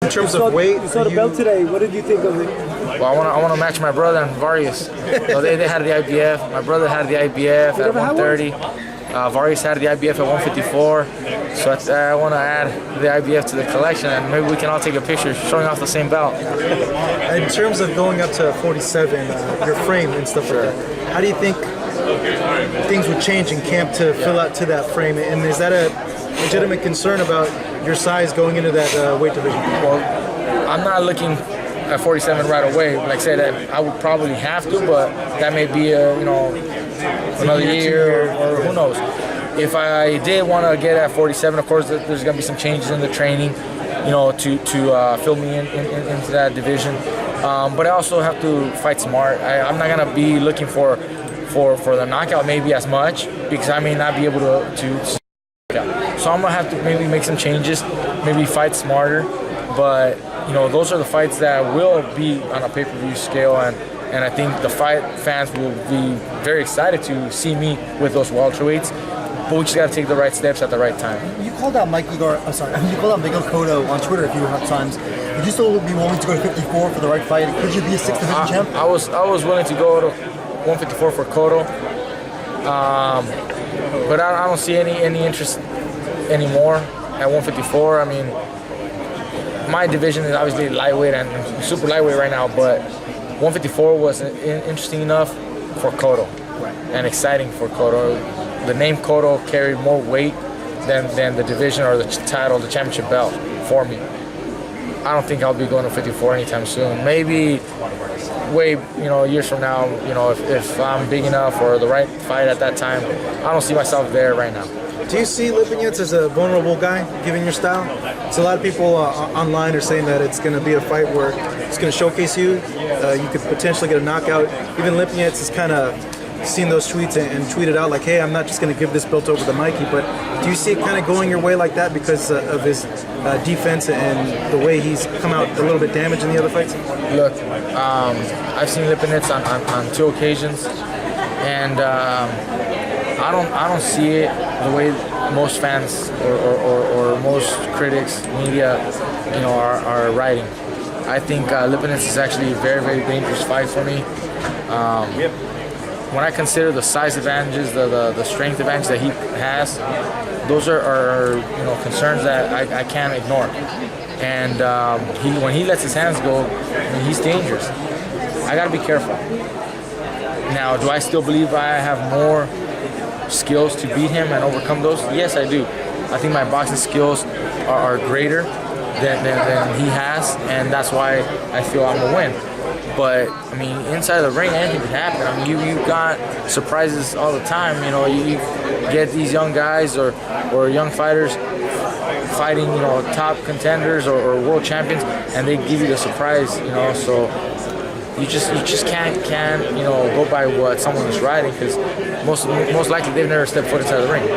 In terms of weight, you saw the belt today. What did you think of it? Well, I want to match my brother and Varius. So they had the IBF. My brother had the IBF at 130. Varius had the IBF at 154. So I want to add the IBF to the collection, and maybe we can all take a picture showing off the same belt. In terms of going up to 47, your frame and stuff like that, how do you think things would change in camp to fill out to that frame? And is that a legitimate concern about your size going into that weight division? Well, I'm not looking at 47 right away. Like I said, I would probably have to, but that may be another year or who knows. If I did want to get at 47, of course, there's going to be some changes in the training, to fill me into that division. But I also have to fight smart. I'm not going to be looking for the knockout maybe as much, because I may not be able to. So I'm going to have to maybe make some changes, maybe fight smarter. But those are the fights that will be on a pay-per-view scale, and I think the fight fans will be very excited to see me with those welterweights. But we just got to take the right steps at the right time. You called out Miguel Cotto on Twitter a few times. Would you still be willing to go to 54 for the right fight? Could you be a 6th division champ? I was willing to go to 154 for Cotto, but I don't see any interest anymore at 154. I mean, my division is obviously lightweight and super lightweight right now, but 154 was interesting enough for Cotto and exciting for Cotto. The name Cotto carried more weight than the division or the title, the championship belt for me. I don't think I'll be going to 54 anytime soon. Maybe years from now, if I'm big enough or the right fight at that time. I don't see myself there right now. Do you see Lipinets as a vulnerable guy, given your style? So a lot of people online are saying that it's going to be a fight where it's going to showcase you. You could potentially get a knockout. Even Lipinets has kind of seen those tweets and tweeted out like, hey, I'm not just going to give this belt over to Mikey. But do you see it kind of going your way like that because of his defense and the way he's come out a little bit damaged in the other fights? Look, I've seen Lipinets on 2 occasions, and I don't see it the way most fans or most critics, media, are writing. I think Lipinets is actually a very, very dangerous fight for me. When I consider the size advantages, the strength advantage that he has, those are concerns that I can't ignore. And when he lets his hands go, he's dangerous. I got to be careful. Now, do I still believe I have more skills to beat him and overcome those? Yes, I do. I think my boxing skills are greater than he has, and that's why I feel I'm gonna win. But I mean, inside the ring, anything can happen. I mean, you got surprises all the time. You get these young guys or young fighters fighting top contenders or world champions, and they give you the surprise. So you just can't go by what someone is writing, because most likely they've never stepped foot inside the ring.